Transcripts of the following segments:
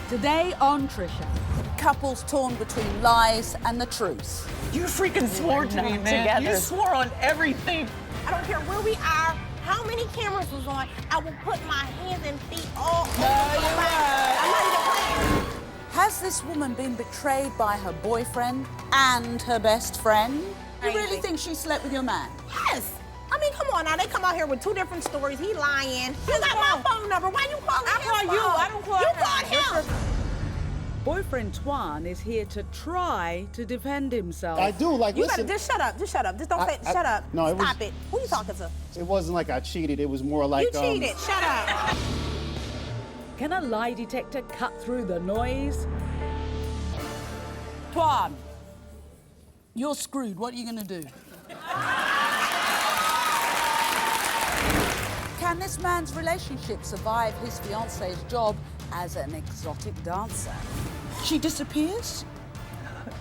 Today on Trisha. Couples torn between lies and the truth. You freaking swore to me, man. You swore on everything. I don't care where we are, how many cameras was on, I will put my hands and feet all over the place. I'm not even playing. Has this woman been betrayed by her boyfriend and her best friend? You really think she slept with your man? Yes. I mean, come on now. They come out here with two different stories. He lying. You got my phone number. Why you calling him? I call you. I don't call him. You called him. Boyfriend Twon is here to try to defend himself. I do, like, You listen. gotta just shut up. Just shut up. Just don't say, shut up. No, Stop it. Who you talking to? It wasn't like I cheated. It was more like, You cheated. Shut up. Can a lie detector cut through the noise? Twon, you're screwed. What are you going to do? Can this man's relationship survive his fiancée's job as an exotic dancer? She disappears?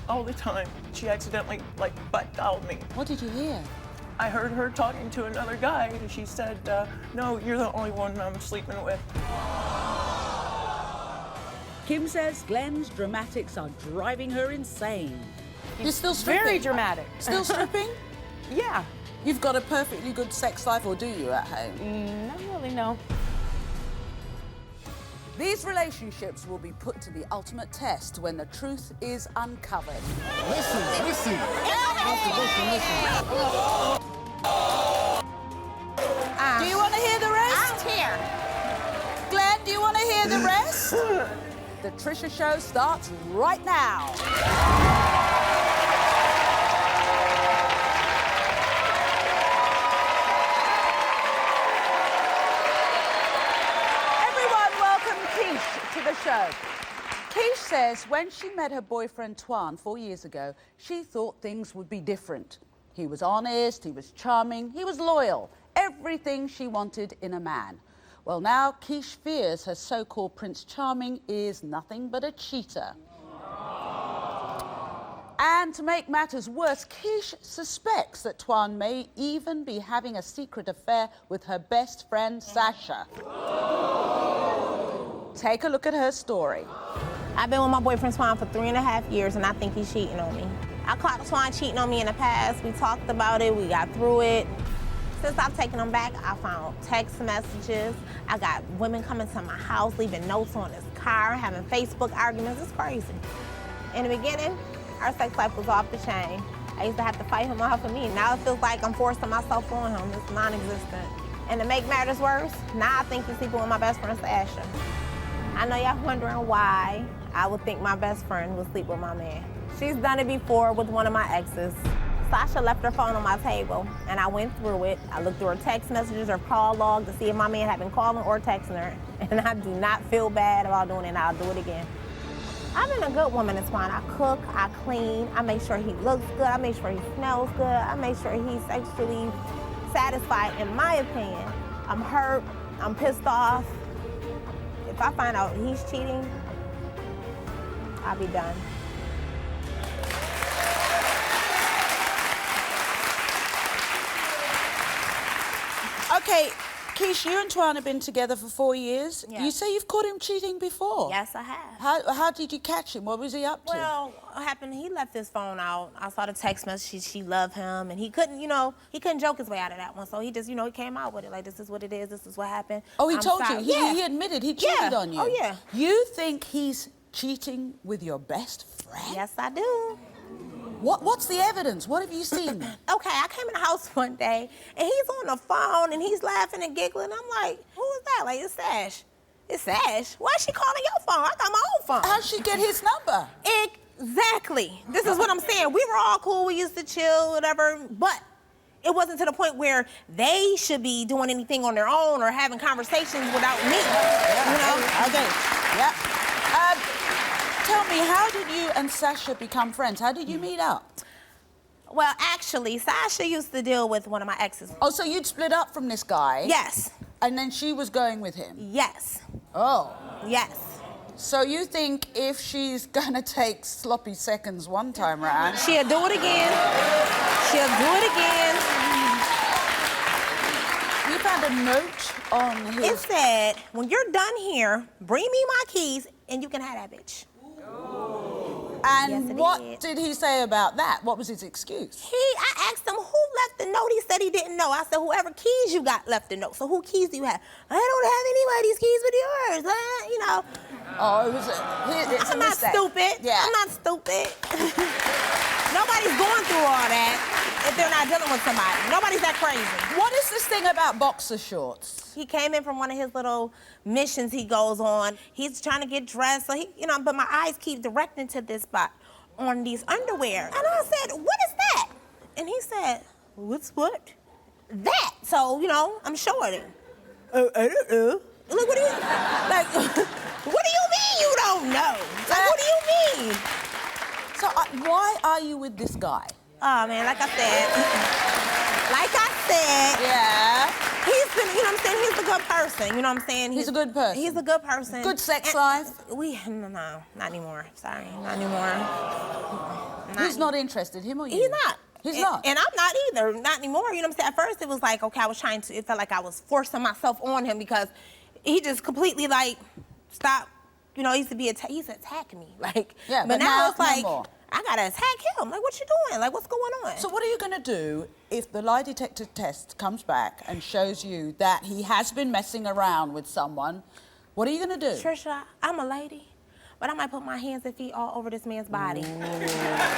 All the time. She accidentally, butt dialed me. What did you hear? I heard her talking to another guy, and she said, no, you're the only one I'm sleeping with. Kim says Glenn's dramatics are driving her insane. You're still stripping? Very dramatic. Still stripping? Yeah. You've got a perfectly good sex life, or do you, at home? Not really, no. These relationships will be put to the ultimate test when the truth is uncovered. listen. Listen. Do you want to hear the rest? I don't care. Glenn, do you want to hear the rest? The Trisha Show starts right now. Everyone, welcome Kiesh to the show. Kiesh says when she met her boyfriend Twon 4 years ago, she thought things would be different. He was honest, he was charming, he was loyal. Everything she wanted in a man. Well, now Kiesh fears her so-called Prince Charming is nothing but a cheater. And to make matters worse, Kiesh suspects that Twon may even be having a secret affair with her best friend, Sasha. Take a look at her story. I've been with my boyfriend Twon for 3.5 years, and I think he's cheating on me. I caught Twon cheating on me in the past. We talked about it. We got through it. Since I've taken him back, I found text messages. I got women coming to my house, leaving notes on his car, having Facebook arguments. It's crazy. In the beginning, our sex life was off the chain. I used to have to fight him off of me. Now it feels like I'm forcing myself on him. It's non-existent. And to make matters worse, now I think he's sleeping with my best friend, Sasha. I know y'all wondering why I would think my best friend would sleep with my man. She's done it before with one of my exes. Sasha left her phone on my table, and I went through it. I looked through her text messages, her call log to see if my man had been calling or texting her, and I do not feel bad about doing it, and I'll do it again. I've been a good woman in Twon. I cook, I clean, I make sure he looks good, I make sure he smells good, I make sure he's sexually satisfied, in my opinion. I'm hurt, I'm pissed off. If I find out he's cheating, I'll be done. Okay, Kiesh, you and Twon have been together for 4 years. Yeah. You say you've caught him cheating before? Yes, I have. How did you catch him? What was he up to? Well, what happened, he left his phone out. I saw the text message, she loved him, and he couldn't, he couldn't joke his way out of that one. So he just, he came out with it, like, this is what it is, this is what happened. Oh, he I'm told sorry. you? Yeah. He admitted he cheated on you? Oh, yeah. You think he's cheating with your best friend? Yes, I do. What's the evidence? What have you seen? Okay, I came in the house one day, and he's on the phone, and he's laughing and giggling. I'm like, who is that? Like, it's Sash. It's Sash. Why is she calling your phone? I got my own phone. How'd she get his number? Exactly. This is what I'm saying. We were all cool. We used to chill, whatever, but it wasn't to the point where they should be doing anything on their own or having conversations without me, Okay, yeah. Tell me, how did you and Sasha become friends? How did you meet up? Well, actually, Sasha used to deal with one of my exes. Oh, so you'd split up from this guy? Yes. And then she was going with him? Yes. Oh. Yes. So you think if she's gonna take sloppy seconds one time round... She'll do it again. She'll do it again. You found a note on It his... said, when you're done here, bring me my keys and you can have that bitch. And Yes, it what did he say about that? What was his excuse? I asked him who left the note. He said he didn't know. I said, whoever keys you got left the note. So who keys do you have? I don't have anybody's keys but yours. You know. Oh, it was it's I'm a not mistake. stupid. Yeah. I'm not stupid. Nobody's going through all that if they're not dealing with somebody. Nobody's that crazy. What is this thing about boxer shorts? He came in from one of his little missions he goes on. He's trying to get dressed, so he, you know, but my eyes keep directing to this spot on these underwear. And I said, what is that? And he said, what's what? That. So, you know, I'm showing him. I don't know. Look, what do you, like, what do you mean you don't know? Like, what do you mean? So why are you with this guy? Oh, man, like I said, Yeah. he's been, you know what I'm saying, he's a good person, you know what I'm saying? He's a good person. He's a good person. Good sex And life? No, not anymore. Sorry, not anymore. He's not interested, him or you? He's not. He's not? And I'm not either, not anymore, you know what I'm saying? At first it was like, okay, it felt like I was forcing myself on him because he just completely like, stopped, you know, he used to attack me, like. Yeah, but now it's like, no more. I gotta attack him. Like, what you doing? Like, what's going on? So what are you gonna do if the lie detector test comes back and shows you that he has been messing around with someone? What are you gonna do? Trisha, I'm a lady, but I might put my hands and feet all over this man's body.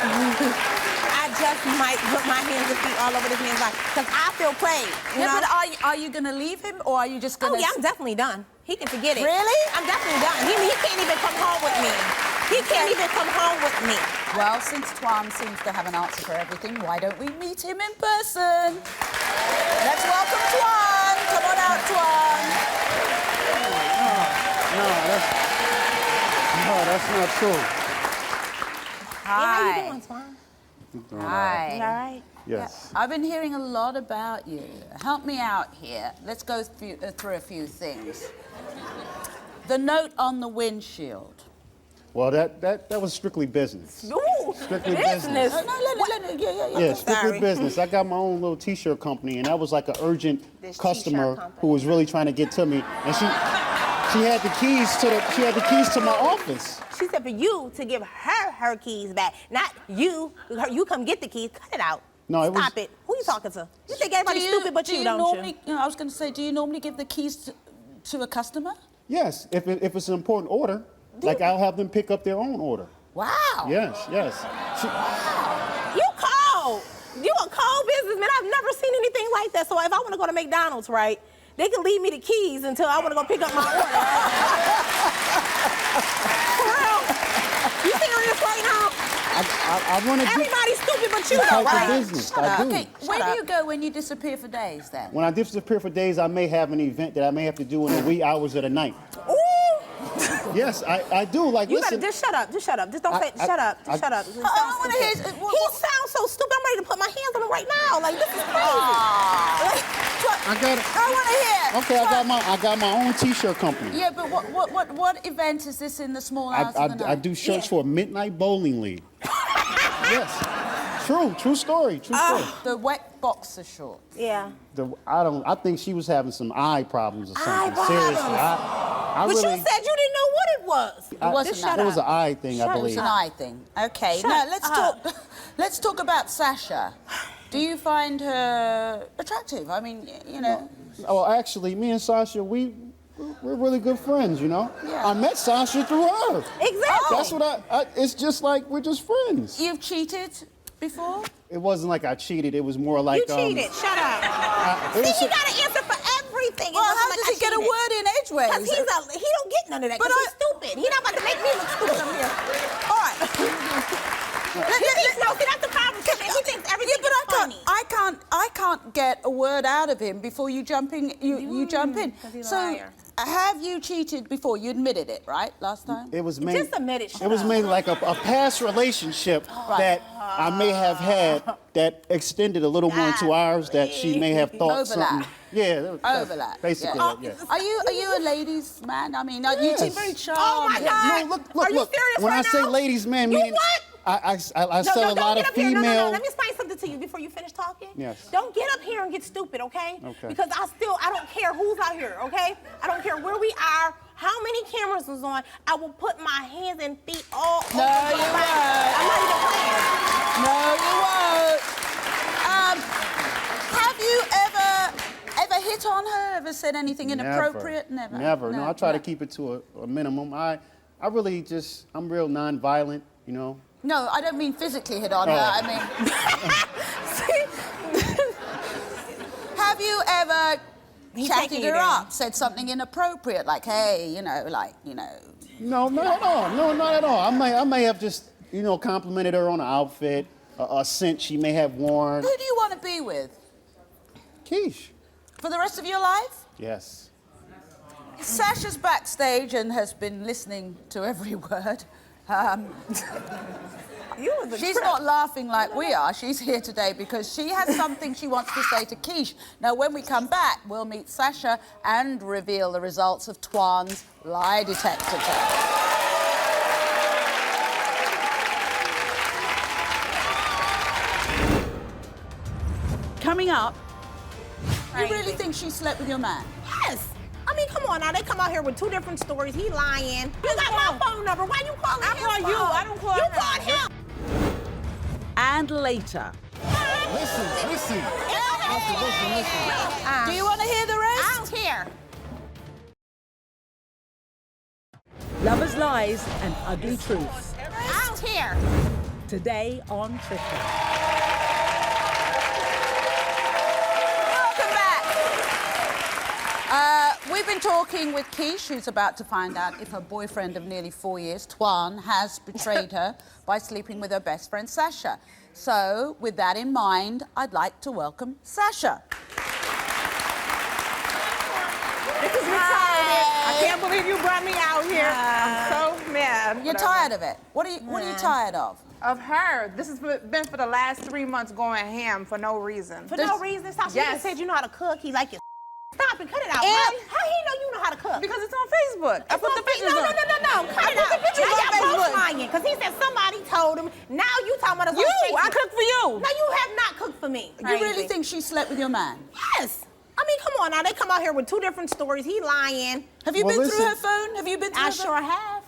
I just might put my hands and feet all over this man's body because I feel played. You know? But are you gonna leave him or are you just gonna... Oh, yeah, I'm definitely done. He can forget it. Really? I'm definitely done. He can't even come home with me. He can't even come home with me. Well, since Twon seems to have an answer for everything, why don't we meet him in person? Let's welcome Twon. Come on out, Twon. No, that's not true. Hi. Yeah, how you doing, Twon? Hi. You all right? Yes. I've been hearing a lot about you. Help me out here. Let's go through a few things. The note on the windshield. Well, that was strictly business. Ooh, Strictly business. Yeah, strictly business. I got my own little T-shirt company, and that was like an urgent This customer T-shirt company. who was really trying to get to me, and she had the keys to my office. She said for you to give her keys back, not you. You come get the keys. Cut it out. No, it was- Stop it. Who you talking to? You think everybody's stupid but you, don't normally, you? I was going to say, do you normally give the keys to a customer? Yes, if it's an important order, like I'll have them pick up their own order. Wow. Yes. You cold. You a cold businessman. I've never seen anything like that. So if I want to go to McDonald's, right, they can leave me the keys until I want to go pick up my order. For real? You serious right now? I want to do Everybody's stupid but you, that though, type right? of business. I do. Okay, where do you go when you disappear for days then? When I disappear for days, I may have an event that I may have to do in the wee hours of the night. Ooh. Yes, I do. Like, You listen. better just shut up. Just shut up. Just don't say shut up. Just shut up. It I sounds wanna stupid. hear- He sounds so stupid. I'm ready to put my hands on him right now. Like, this is crazy. I got it. I want to hear. Okay, I got my own T-shirt company. Yeah, but what event is this in the small hours of the night? I do shirts for a midnight bowling league. Yes, true story. The wet boxer shorts. Yeah. I think she was having some eye problems or something. Eye problems. Seriously, I But really. you said you didn't know what it was. It wasn't Just that. shut It was up. an eye thing, I It was believe. an eye thing. Okay, Shut now let's up. talk. Let's talk about Sasha. Do you find her attractive? I mean, you know. Oh, actually, me and Sasha, we're really good friends, you know? Yeah. I met Sasha through her. Exactly. That's what it's just like we're just friends. You've cheated before? It wasn't like I cheated. It was more like You cheated. Shut up. it was See, you got to answer for everything. Well, how does he get a word in edgeways? Because he don't get none of that. But Because he's stupid. He's not about to make me look stupid up here. All right. No, see, that's the problem. He thinks everything Yeah, but is funny. I can't get a word out of him before you jump in. You jump in. 'cause he's a So, liar. have you cheated before? You admitted it, right? Last time. It was made. Just admit it. Shut It was up. made like a past relationship that I may have had that extended a little more into ours that she may have thought Overlap. something. Yeah, that's Overlap. basically yeah. it, yeah. Are you a ladies' man? I mean, you seem Yes. very Oh, charming. my God. No, look. Are you serious When right I say now? ladies' man, You meaning what? I No, sell a don't lot get of up here. No, female. let me explain something to you before you finish talking. Yes. Don't get up here and get stupid, okay? Okay. Because I don't care who's out here, okay? I don't care where we are, how many cameras is on. I will put my hands and feet all over you your body. won't. I'm not even playing. No, you won't. Have you ever hit on her? Ever said anything inappropriate? Never. Never. No, I try to keep it to a minimum. I really just, I'm real non-violent, you know. No, I don't mean physically hit on her. I mean, have you ever chatted her up, said something inappropriate, like, hey, you know, like, you know? No, not at all. No, not at all. I may have just, you know, complimented her on an outfit, a scent she may have worn. Who do you want to be with? Kiesh. For the rest of your life? Yes. Sasha's backstage and has been listening to every word. She's not laughing like we are. She's here today because she has something she wants to say to Kiesh. Now, when we come back, we'll meet Sasha and reveal the results of Twon's lie detector test. Coming up, You really think she slept with your man? Yes. I mean, come on now. They come out here with two different stories. He lying. You got my phone number. Why you calling him? I call you. I don't call him. You called him. and later. Listen. Listen. Do you want to hear the rest? I don't care. Lovers' lies and ugly truths. I don't care. Today on Trisha. Welcome back. We've been talking with Kiesh, who's about to find out if her boyfriend of nearly 4 years, Twon, has betrayed her by sleeping with her best friend, Sasha. So, with that in mind, I'd like to welcome Sasha. This is retarded. I can't believe you brought me out here. I'm so mad. You're tired of it. What are you tired of? Of her. This has been for the last 3 months going ham for no reason. For no reason. Stop. You Yes. just said you know how to cook. He like it. Stop it. Cut it out. And- How he know you know how to cook? Because it's on Facebook. I put the pictures no, on. no. Cut it out. I put the pictures on Now y'all both Facebook. lying because he said somebody told him. Now you talking about us on You, I Facebook. cook for you. No, you have not cooked for me. You really think she slept with your man? Yes. I mean, come on now. They come out here with two different stories. He lying. Have you Well, been through listen. her phone? Have you been through I her sure phone? have.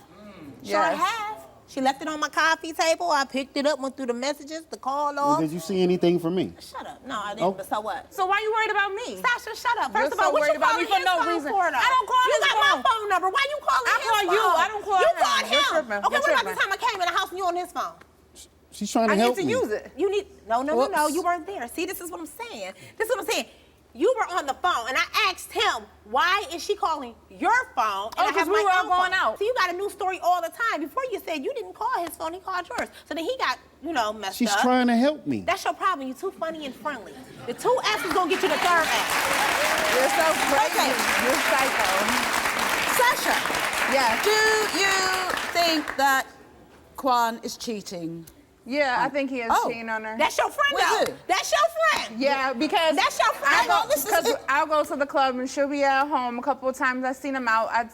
Sure Yes. have. She left it on my coffee table. I picked it up, went through the messages, the call Well, off. did you see anything from me? Shut up. No, I didn't. Oh. But so what? So why you worried about me? Sasha, shut up. You're First of so all, what worried you about me calling for no his phone reason. for, though? I don't call You his got phone. my phone number. Why you calling I his call phone? you. I don't call You him. called You're him. tripping. Okay, You're what about tripping. the time I came in the house and you on his phone? She's trying to I help need to me. use it. You need no. Whoops. You weren't there. See, this is what I'm saying. You were on the phone, and I asked him, why is she calling your phone? And I 'cause have we my were all own going phone. out. So you got a new story all the time. Before you said you didn't call his phone, he called yours. So then he got, messed She's up. trying to help me. That's your problem. You're too funny and friendly. The two F's is gonna get you the third F. You're so crazy. Okay. You're psycho. Sasha, Yes. do you think that Kwon is cheating? Yeah, I think he is Oh. cheating on her. That's your friend, With though. who? That's your friend. Yeah, because That's your friend. I'll go to the club and she'll be at home. A couple of times I seen him out. I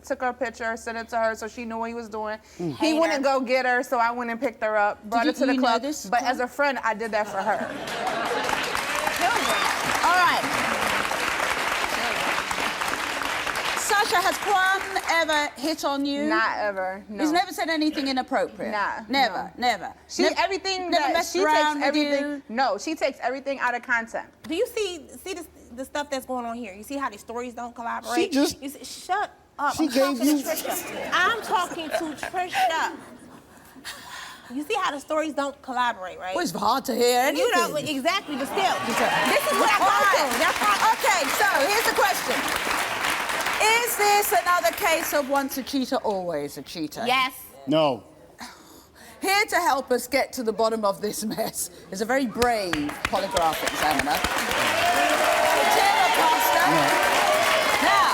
took her a picture, sent it to her so she knew what he was doing. He Hater. wouldn't go get her, so I went and picked her up, brought her to the you know club. this, But Kwon? as a friend, I did that for her. All right. Sasha, has Kwon ever hit on you? Not ever. No. He's never said anything inappropriate? Nah, Never, no. never. Everything never that messed she around takes with everything. you? No, she takes everything out of content. Do you see the stuff that's going on here? You see how the stories don't collaborate? She just- You see, shut up. She I'm talking gave you- to Trisha. I'm talking to Trisha. You see how the stories don't collaborate, right? Well, it's hard to hear anything. You know, exactly, but still. This is what I All go right. through. That's why. Okay, so here's the question. Is this another case of once a cheater, always a cheater? Yes. No. Here to help us get to the bottom of this mess is a very brave polygraph examiner. Tim Acosta. Now,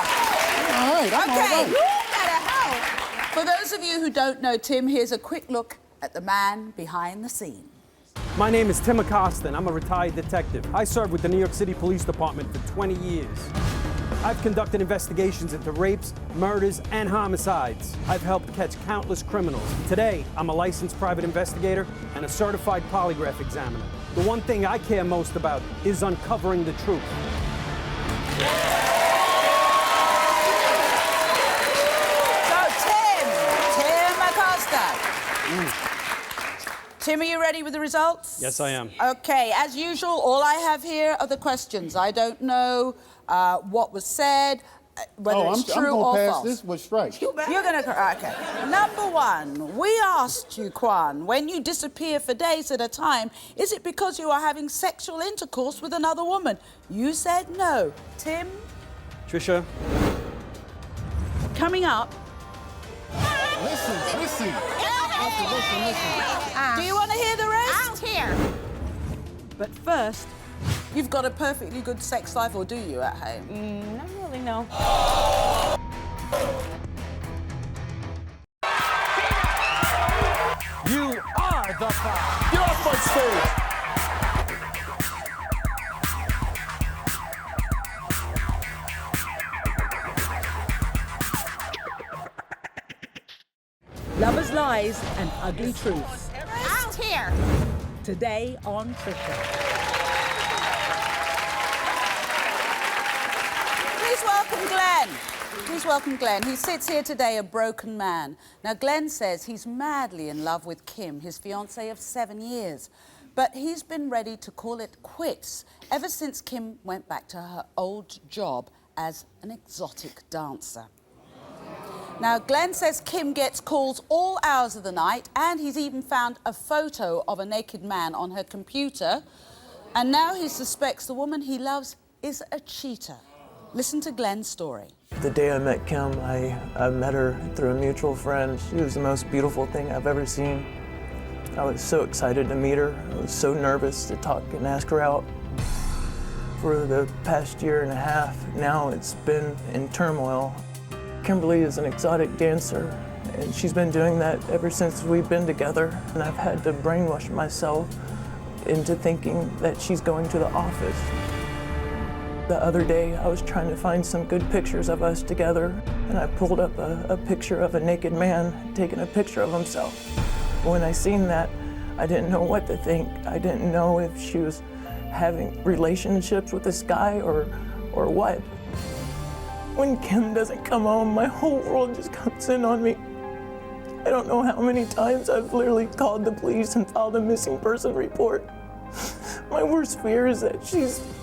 All right, I'm all okay, right. you better help. For those of you who don't know Tim, here's a quick look at the man behind the scene. My name is Tim Acosta, and I'm a retired detective. I served with the New York City Police Department for 20 years. I've conducted investigations into rapes, murders, and homicides. I've helped catch countless criminals. Today, I'm a licensed private investigator and a certified polygraph examiner. The one thing I care most about is uncovering the truth. Tim, are you ready with the results? Yes, I am. Okay, as usual, all I have here are the questions. I don't know what was said, whether it's true or I'm gonna pass false. this with strike. You're gonna, okay. Number one, we asked you, Kwan, when you disappear for days at a time, is it because you are having sexual intercourse with another woman? You said no. Tim? Trisha? Coming up, Listen. Listen. Do you want to hear the rest? I don't care. but first, You've got a perfectly good sex life, or do you, at home? Not really, no. You are the fire. Get off my stage! lovers' lies and ugly truths. I don't care. Today on Trisha. Please welcome Glenn. Please welcome Glenn. He sits here today a broken man. Now, Glenn says he's madly in love with Kim, his fiancée of 7 years. But he's been ready to call it quits ever since Kim went back to her old job as an exotic dancer. Now, Glenn says Kim gets calls all hours of the night, and he's even found a photo of a naked man on her computer. And now he suspects the woman he loves is a cheater. Listen to Glenn's story. The day I met Kim, I met her through a mutual friend. She was the most beautiful thing I've ever seen. I was so excited to meet her. I was so nervous to talk and ask her out. For the past year and a half, now it's been in turmoil. Kimberly is an exotic dancer, and she's been doing that ever since we've been together. And I've had to brainwash myself into thinking that she's going to the office. The other day, I was trying to find some good pictures of us together, and I pulled up a picture of a naked man taking a picture of himself. When I seen that, I didn't know what to think. I didn't know if she was having relationships with this guy or what. When Kim doesn't come home, my whole world just comes in on me. I don't know how many times I've literally called the police and filed a missing person report. My worst fear is that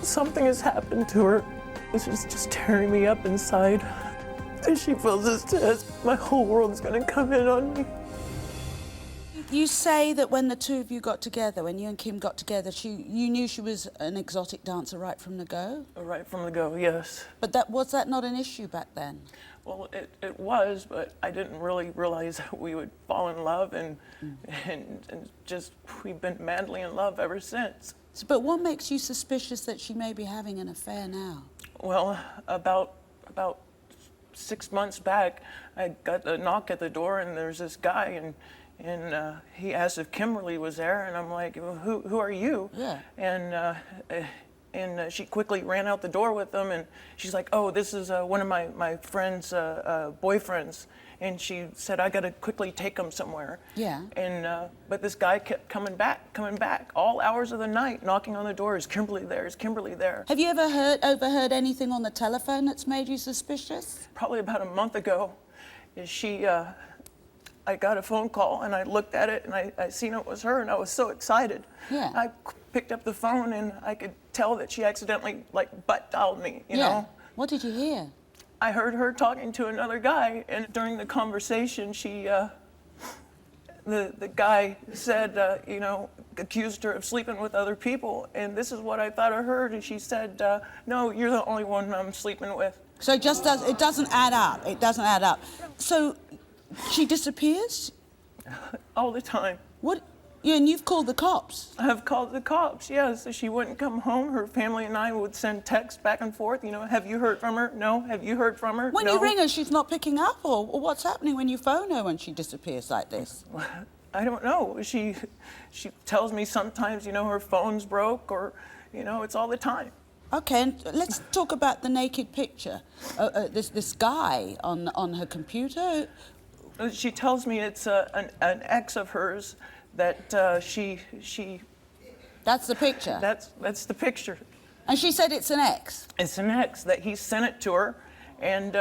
something has happened to her. This is just tearing me up inside. If she feels this test, my whole world is gonna come in on me. You say that when the two of you got together, when you and Kim got together, you knew she was an exotic dancer right from the go? Right from the go, yes. But was that not an issue back then? Well, it was, but I didn't really realize that we would fall in love, and just we've been madly in love ever since. So, but what makes you suspicious that she may be having an affair now? Well, about 6 months back, I got a knock at the door, and there's this guy, and he asked if Kimberly was there, and I'm like, well, who are you? Yeah. And she quickly ran out the door with him, and she's like, oh, this is one of my friend's boyfriends. And she said, I gotta quickly take him somewhere. Yeah. And but this guy kept coming back, all hours of the night, knocking on the door. Is Kimberly there? Is Kimberly there? Have you ever overheard anything on the telephone that's made you suspicious? Probably about a month ago, I got a phone call, and I looked at it, and I seen it was her, and I was so excited. Yeah. I picked up the phone, and I could tell that she accidentally butt dialed me, you know? What did you hear? I heard her talking to another guy, and during the conversation, the guy said, accused her of sleeping with other people, and this is what I thought I heard, and she said, no, you're the only one I'm sleeping with. So it doesn't add up. It doesn't add up. So she disappears? All the time. What? Yeah, and you've called the cops? I've called the cops, yes. She wouldn't come home. Her family and I would send texts back and forth. Have you heard from her? No. Have you heard from her? When no. you ring her, she's not picking up, or what's happening when you phone her when she disappears like this? I don't know. She tells me sometimes, her phone's broke, or, it's all the time. Okay, and let's talk about the naked picture. This guy on her computer. She tells me it's an ex of hers that she. That's the picture? That's the picture. And she said it's an ex? It's an ex, that he sent it to her, and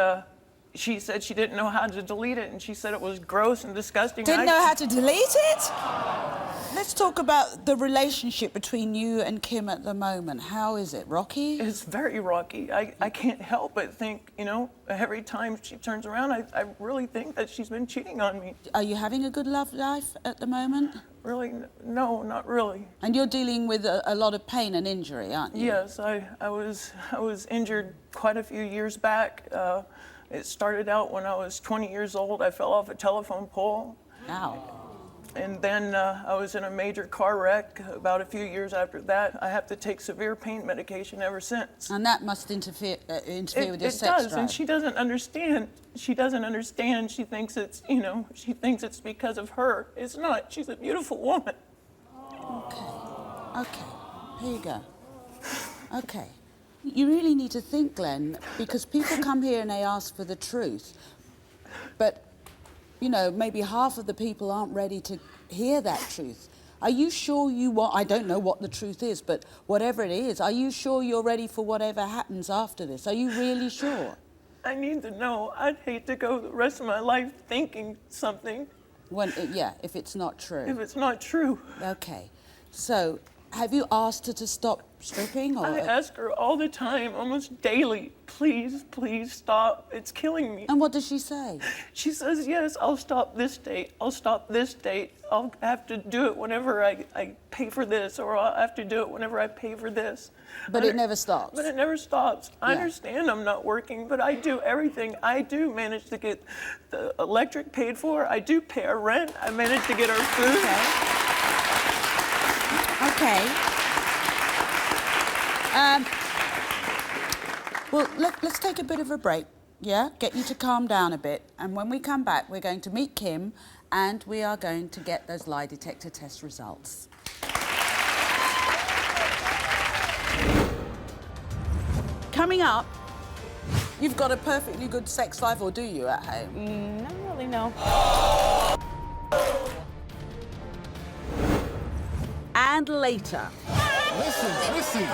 she said she didn't know how to delete it, and she said it was gross and disgusting. Didn't know how to delete it? Let's talk about the relationship between you and Kim at the moment. How is it? Rocky? It's very rocky. I can't help but think, you know, every time she turns around, I really think that she's been cheating on me. Are you having a good love life at the moment? Really? No, not really. And you're dealing with a lot of pain and injury, aren't you? Yes, I was injured quite a few years back. It started out when I was 20 years old. I fell off a telephone pole. Ow. And then I was in a major car wreck about a few years after that. I have to take severe pain medication ever since. And that must interfere with your sex drive. It does, drive. and she doesn't understand. She doesn't understand. She thinks it's, you know, she thinks it's because of her. It's not. She's a beautiful woman. Okay, here you go. Okay. You really need to think, Glenn, because people come here and they ask for the truth, but you know, maybe half of the people aren't ready to hear that truth. Are you sure you want, I don't know what the truth is, but whatever it is, are you sure you're ready for whatever happens after this? Are you really sure? I need to know. I'd hate to go the rest of my life thinking something. Yeah, if it's not true. If it's not true. Okay. So, have you asked her to stop stripping? Or? I ask her all the time, almost daily, please, please stop. It's killing me. And what does she say? She says, yes, I'll stop this date. I'll stop this date. I'll have to do it whenever I pay for this, or I'll have to do it whenever I pay for this. But it never stops. But it never stops. I understand I'm not working, but I do everything. I do manage to get the electric paid for. I do pay our rent. I manage to get our food. Okay. Well, let's take a bit of a break, yeah? Get you to calm down a bit. And when we come back, we're going to meet Kim and we are going to get those lie detector test results. Coming up, you've got a perfectly good sex life, or do you, at home? Not really, no. And later. Listen. Listen.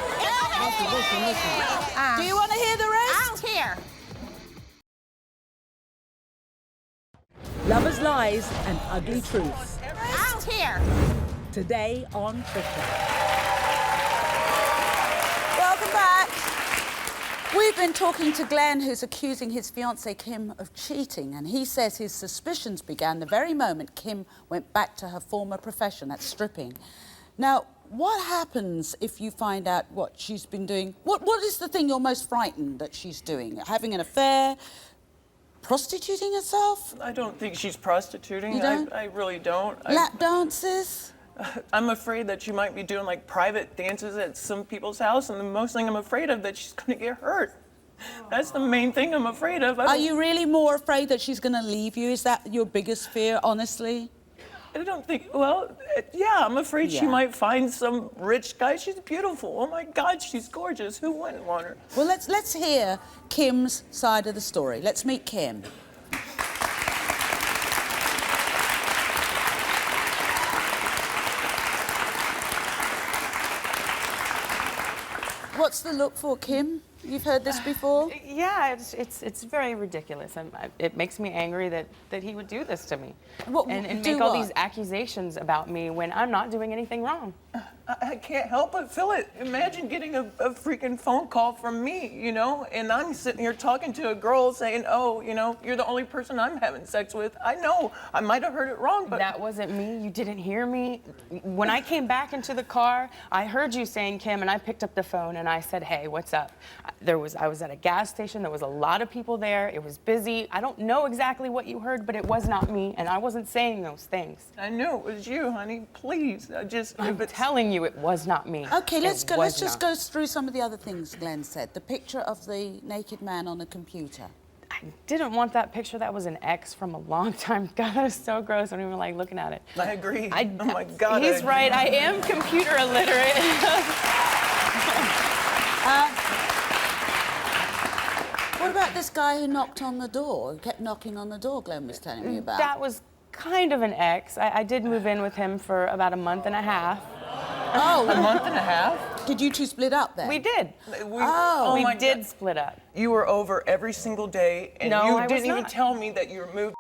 Do you want to hear the rest? I don't care. Lovers' lies and ugly truths. I don't care. Today on Trisha. Welcome back. We've been talking to Glenn, who's accusing his fiancée Kim of cheating, and he says his suspicions began the very moment Kim went back to her former profession, that's stripping. Now, what happens if you find out what she's been doing? What is the thing you're most frightened that she's doing? Having an affair? Prostituting herself? I don't think she's prostituting. You don't? I really don't. Lap dances? I'm afraid that she might be doing like private dances at some people's house, and the most thing I'm afraid of that she's gonna get hurt. That's the main thing I'm afraid of. Are you really more afraid that she's gonna leave you? Is that your biggest fear, honestly? I don't think, well, yeah, I'm afraid she might find some rich guy. She's beautiful. Oh my God, she's gorgeous. Who wouldn't want her? Well, let's hear Kim's side of the story. Let's meet Kim. What's the look for, Kim? You've heard this before? Yeah, it's very ridiculous. It makes me angry that he would do this to me. And make all these accusations about me when I'm not doing anything wrong. I can't help but feel it. Imagine getting a freaking phone call from me, you know, and I'm sitting here talking to a girl saying, oh, you know, you're the only person I'm having sex with. I know, I might have heard it wrong, but... That wasn't me. You didn't hear me. When I came back into the car, I heard you saying, Kim, and I picked up the phone and I said, hey, what's up? I was at a gas station. There was a lot of people there. It was busy. I don't know exactly what you heard, but it was not me, and I wasn't saying those things. I knew it was you, honey. Please, I'm telling you, it was not me. Okay, let's just go through some of the other things Glenn said. The picture of the naked man on the computer. I didn't want that picture. That was an ex from a long time. God, that was so gross. I don't even like looking at it. I agree. Oh my God. He's right. I am computer illiterate. What about this guy who knocked on the door, who kept knocking on the door, Glenn was telling me about? That was kind of an ex. I did move in with him for about a month and a half. Oh, A month and a half? did you two split up then? We did. Oh. We my did God. split up. You were over every single day, and No, you I was didn't even not. tell me that you were moved.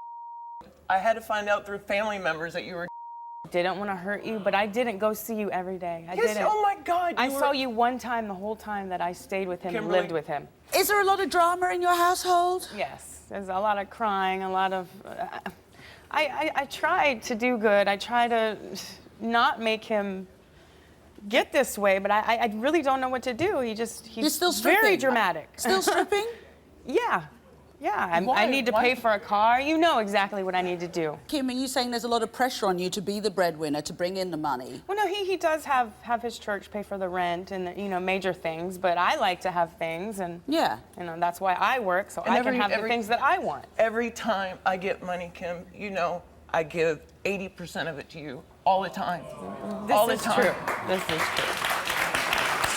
I had to find out through family members that you were. Didn't want to hurt you, but I didn't go see you every day. I Yes, didn't. oh my God. I saw you one time the whole time that I stayed with him Kimberly. and lived with him. Is there a lot of drama in your household? Yes, there's a lot of crying, a lot of. I tried to do good. I try to not make him get this way, but I really don't know what to do. He's You're still stripping? very dramatic. Still stripping? Yeah. I Why? need to Why? pay for a car. You know exactly what I need to do. Kim, are you saying there's a lot of pressure on you to be the breadwinner, to bring in the money? Well, no, he does have his church pay for the rent and, you know, major things, but I like to have things, and, Yeah. you know, that's why I work, so And I can have the things that I want. Every time I get money, Kim, you know, I give 80% of it to you all the time. This all the is time. true. This is true.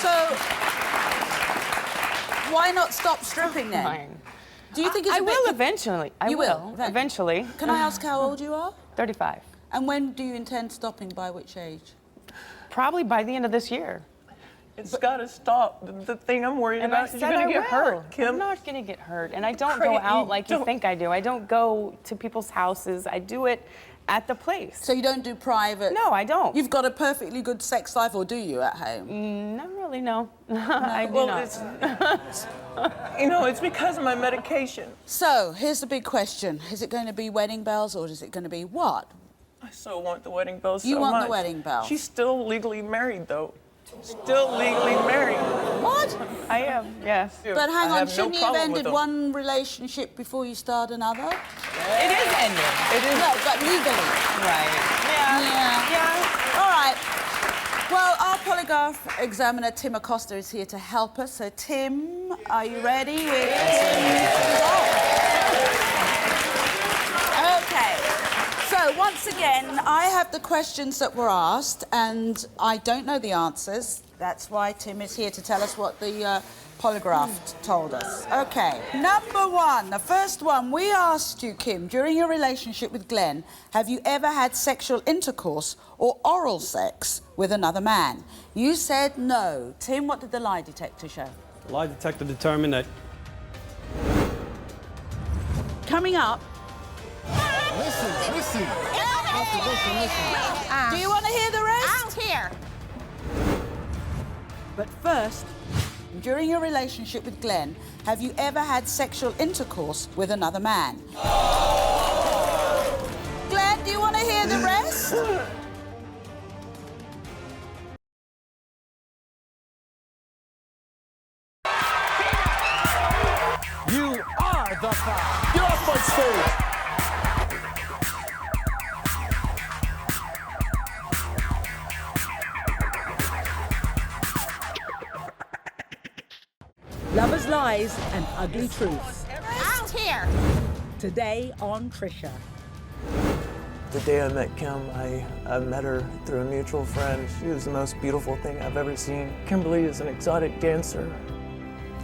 So, why not stop stripping then? Fine. Do you think it's I a bit... will eventually. I You will? Eventually. Can I ask how old you are? 35. And when do you intend stopping, by which age? Probably by the end of this year. It's got to stop. The thing I'm worried And I about is said you're I going to will. get hurt, Kim. I'm not going to get hurt. And I don't Great, go out you like you don't- think I do. I don't go to people's houses. I do it at the place. So you don't do private... No, I don't. You've got a perfectly good sex life, or do you, at home? Not really, no. I do Well, not. it's, you know, it's because of my medication. So, here's the big question. Is it going to be wedding bells, or is it going to be what? I so want the wedding bells so You want the much. wedding bells? She's still legally married, though. Still legally married. What? I am, yes. But hang I on, have no shouldn't you have problem with ended them. one relationship before you start another? It is ended. It is. No, but legally. Right. Yeah. Yeah. All right. Well, our polygraph examiner, Tim Acosta, is here to help us. So, Tim, are you ready? Okay. So, once again, I have the questions that were asked, and I don't know the answers. That's why Tim is here to tell us what the polygraph told us. Okay. Number one, the first one, we asked you, Kim, during your relationship with Glenn, have you ever had sexual intercourse or oral sex with another man? You said no. Tim, what did the lie detector show? The lie detector determined that Coming up, Listen. Do you want to hear the rest? I don't care. but first, During your relationship with Glenn, have you ever had sexual intercourse with another man? Glenn, do you want to hear the rest? You are the five. Get off my stage. lovers' lies and ugly truths. I don't care. Today on Trisha. The day I met Kim, I met her through a mutual friend. She was the most beautiful thing I've ever seen. Kimberly is an exotic dancer.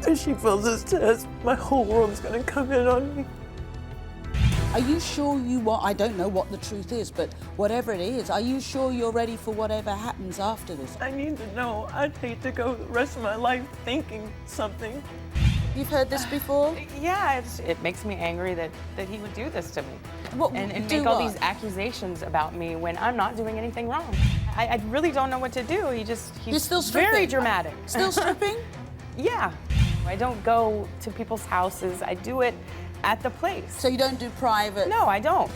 And she feels this test, my whole world's gonna come in on me. Are you sure you want... I don't know what the truth is, but whatever it is, are you sure you're ready for whatever happens after this? I need to know. I'd hate to go the rest of my life thinking something. You've heard this before? Yeah, it makes me angry that he would do this to me. What- and do make all what? these accusations about me when I'm not doing anything wrong. I really don't know what to do. He's You're still stripping? very dramatic. Still stripping? Yeah. I don't go to people's houses. I do it at the place. So you don't do private? No, I don't.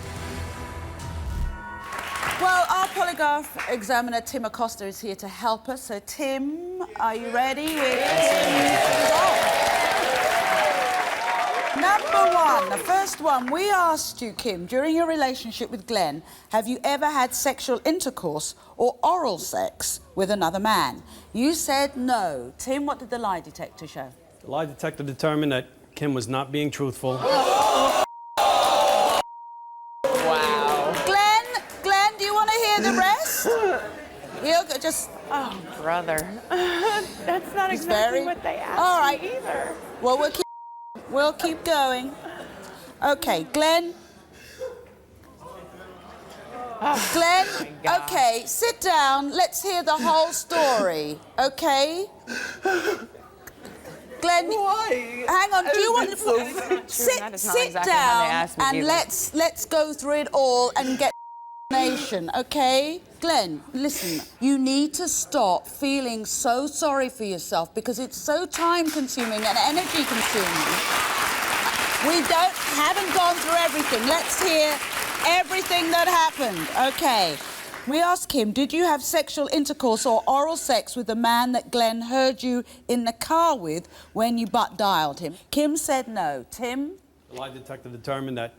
Well, our polygraph examiner, Tim Acosta, is here to help us. So, Tim, are you ready? Number one, the first one, we asked you, Kim, during your relationship with Glenn, have you ever had sexual intercourse or oral sex with another man? You said no. Tim, what did the lie detector show? the lie detector determined that Kim was not being truthful. Wow. Glenn, do you want to hear the rest? He'll just... Oh, brother. That's not He's exactly very- what they asked All right. me either. Well, we'll keep... We'll keep going. Okay, Glenn. Glenn, okay, sit down. Let's hear the whole story, okay? Glenn, why? Hang on. Do you want to sit exactly down and let's go through it all and get nation, okay? Glenn, listen. You need to stop feeling so sorry for yourself because it's so time-consuming and energy-consuming. We haven't gone through everything. Let's hear everything that happened. Okay. We asked Kim, did you have sexual intercourse or oral sex with the man that Glenn heard you in the car with when you butt dialed him? Kim said no. Tim? The lie detector determined that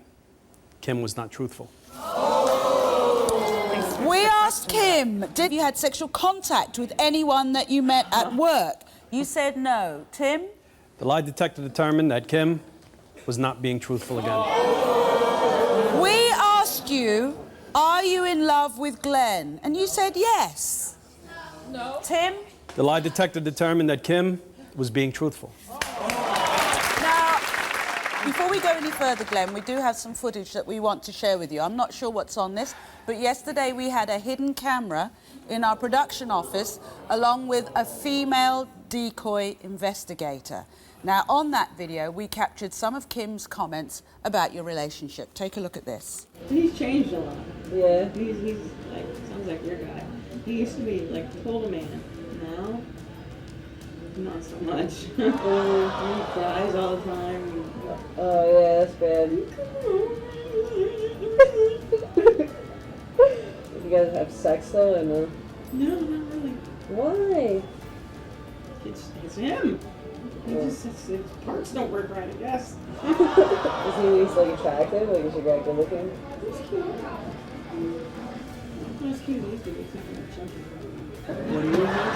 Kim was not truthful. We asked Kim, did you had sexual contact with anyone that you met at work? You said no. Tim? The lie detector determined that Kim was not being truthful again. We asked you, are you in love with Glenn? And you said yes. No. Tim? The lie detector determined that Kim was being truthful. Now, before we go any further, Glenn, we do have some footage that we want to share with you. I'm not sure what's on this, but yesterday we had a hidden camera in our production office along with a female decoy investigator. Now, on that video, we captured some of Kim's comments about your relationship. Take a look at this. He's changed a lot. Yeah. He's like, sounds like your guy. He used to be like total man. Now, not so much. He cries all the time. Oh yeah, that's bad. You guys have sex though, or no? No, not really. Why? It's him. His parts don't work right, I guess. Is he at least like attractive? Like, is your guy good looking? He's cute. Not as cute as he used to be, except for that chunky. What do you have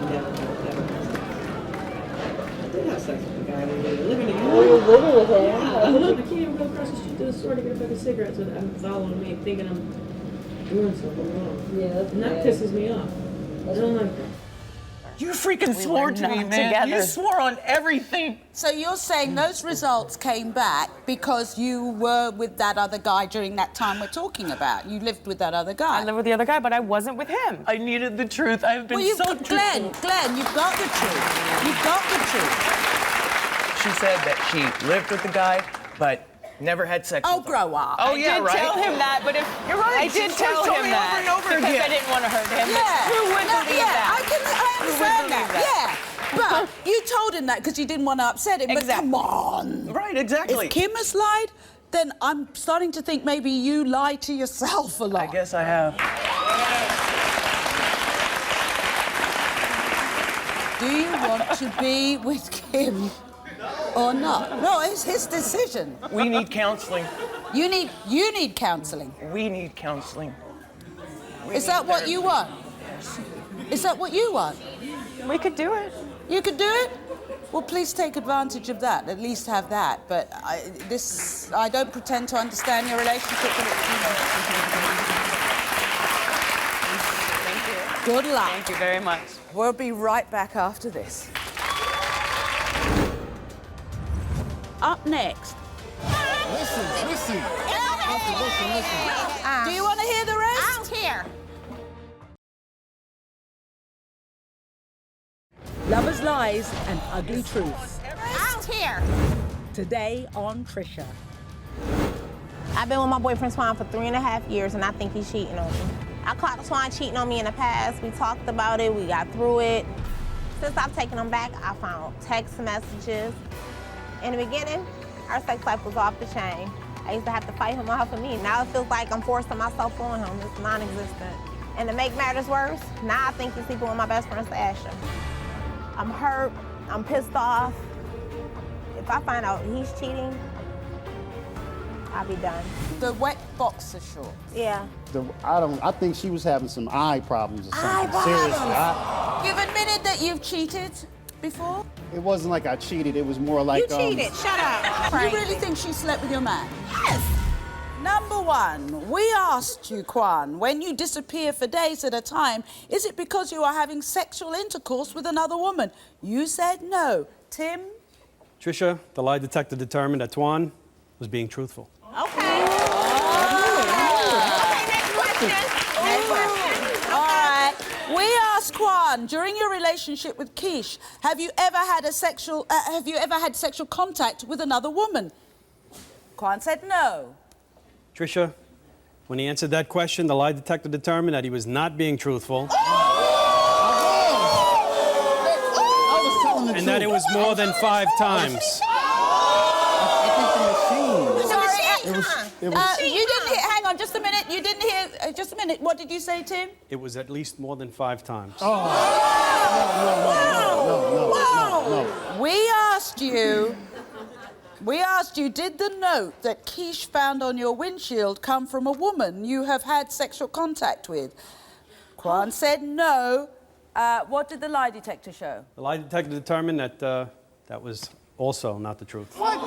together? I did have sex with the guy when we were living together. Oh, you were living with him? Yeah. I can't even go across the street to the store to get a pack of cigarettes without him following me, thinking I'm doing something wrong. Yeah, and that pisses me off. I don't like that. You freaking swore to me, man. You swore on everything. So you're saying those results came back because you were with that other guy during that time we're talking about. You lived with that other guy. I lived with the other guy, but I wasn't with him. I needed the truth. I've been so truthful. Glenn, you've got the truth. You've got the truth. She said that she lived with the guy, but never had sex with him. Grow up. Oh, yeah, right? I did tell him that, but if you're right, I did tell him that over and over because again. I didn't want to hurt him. Yeah. Who would believe that? I understand that. Yeah. But you told him that because you didn't want to upset him. Exactly. But come on. Right, exactly. If Kim has lied, then I'm starting to think maybe you lie to yourself a lot. I guess I have. Do you want to be with Kim or not? No, it's his decision. We need counseling. You need counseling. We need counseling. Is that what you want? Is that what you want? We could do it. You could do it? Well, please take advantage of that. At least have that. But I don't pretend to understand your relationship with it. Thank you. Good luck. Thank you very much. We'll be right back after this. Up next. Listen. Do you want to hear the rest? I don't care. Lovers' lies and ugly truths. I don't care. Today on Trisha. I've been with my boyfriend Twon for 3.5 years, and I think he's cheating on me. I caught Twon cheating on me in the past. We talked about it. We got through it. Since I've taken him back, I found text messages. In the beginning, our sex life was off the chain. I used to have to fight him off of me. Now it feels like I'm forcing myself on him. It's non-existent. And to make matters worse, now I think he's sleeping with my best friend, Sasha. I'm hurt. I'm pissed off. If I find out he's cheating, I'll be done. The wet boxer shorts. Yeah. I think she was having some eye problems or something. Eye problems. Seriously. You've admitted that you've cheated before? It wasn't like I cheated. It was more like You cheated. Shut up. You really think she slept with your man? Yes. Number one, we asked you, Kwan, when you disappear for days at a time, is it because you are having sexual intercourse with another woman? You said no. Tim? Trisha, the lie detector determined that Twon was being truthful. Okay. Okay, next question. Next question. All right. We asked Twon, during your relationship with Kiesh, have you ever had sexual contact with another woman? Twon said no. Trisha, when he answered that question, the lie detector determined that he was not being truthful. And that it was more than 5 times. You didn't hear, hang on just a minute. You didn't hear, just a minute. What did you say, Tim? It was at least more than 5 times. No. We asked you, did the note that Kiesh found on your windshield come from a woman you have had sexual contact with? Twon said no. What did the lie detector show? The lie detector determined that that was also not the truth. What? No,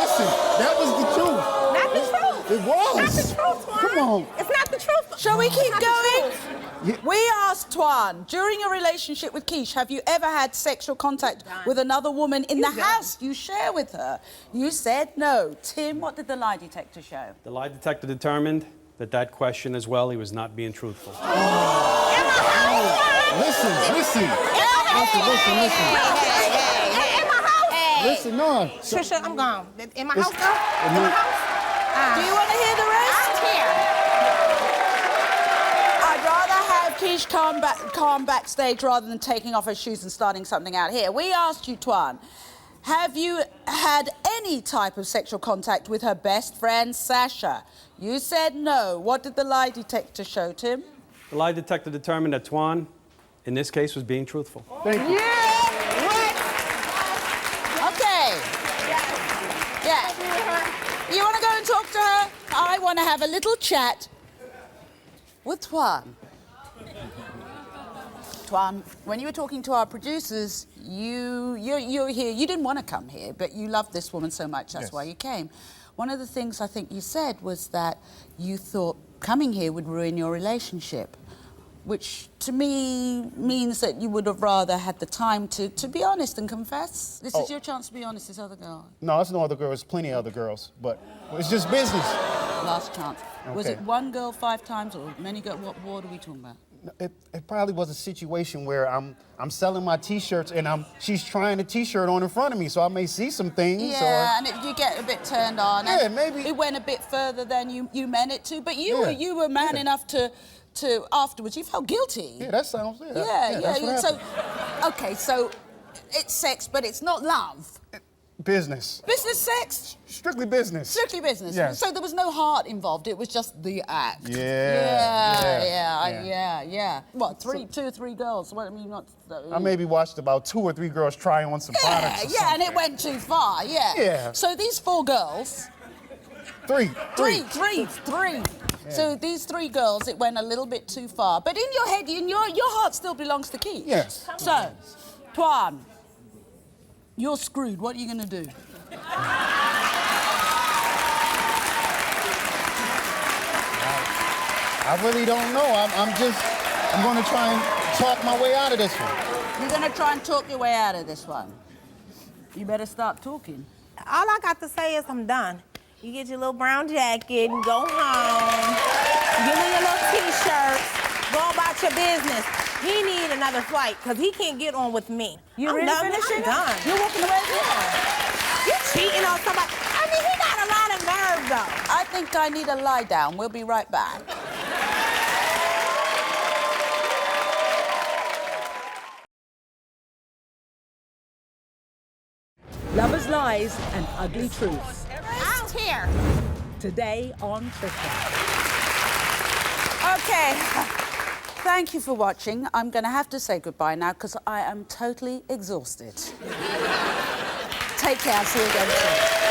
listen. That was the truth. Not the truth. It was. Not the truth, Twon. Come on. It's not the truth. Shall we keep Not going? Yeah. We asked Twon, during your relationship with Kiesh, have you ever had sexual contact with another woman in the house you share with her? You said no. Tim, what did the lie detector show? The lie detector determined that question as well, he was not being truthful. Listen. Listen, no. Trisha, I'm gone. In my house, girl? In my house? Do you want to hear the rest? I don't care. I'd rather have Kiesh calm backstage rather than taking off her shoes and starting something out here. We asked you, Twon, have you had any type of sexual contact with her best friend, Sasha? You said no. What did the lie detector show, Tim? The lie detector determined that Twon, in this case, was being truthful. Thank you. Okay. Yeah. You want to go and talk to her? I want to have a little chat with Twon. Twon, when you were talking to our producers, you're here. You didn't want to come here, but you loved this woman so much. That's why you came. One of the things I think you said was that you thought coming here would ruin your relationship, which to me means that you would have rather had the time to be honest and confess. This is your chance to be honest, this other girl. No, it's no other girls. There's plenty of other girls, but it's just business. Last chance. Okay. Was it one girl 5 times or many girls? What ward are we talking about? It probably was a situation where I'm selling my T-shirts and she's trying a T-shirt on in front of me, so I may see some things. Yeah, and you get a bit turned on. Yeah, and maybe. It went a bit further than you meant it to, but you were man enough to afterwards, you felt guilty. Yeah, that sounds good. Yeah. So, okay, so it's sex, but it's not love. Business. Business sex? Strictly business. Strictly business. Yes. So there was no heart involved. It was just the act. Yeah. What? 2 or 3 girls? What I mean, not. I maybe watched about 2 or 3 girls try on some products. Yeah, and it went too far. Yeah. Yeah. So these 4 girls. 3. Yeah. So these 3 girls, it went a little bit too far. But in your head, your heart still belongs to Kiesh. Yes. So, Twon, you're screwed. What are you going to do? I really don't know. I'm going to try and talk my way out of this one. You're going to try and talk your way out of this one. You better start talking. All I got to say is I'm done. You get your little brown jacket and go home. Give me your little T-shirt. Go about your business. He need another flight because he can't get on with me. You really finishing? I'm done. You're walking away? You cheating on somebody. I mean, he got a lot of nerve, though. I think I need a lie down. We'll be right back. Lovers' lies and ugly truths. Out here. Today on Trisha. Okay. Thank you for watching. I'm going to have to say goodbye now because I am totally exhausted. Take care. See you again soon.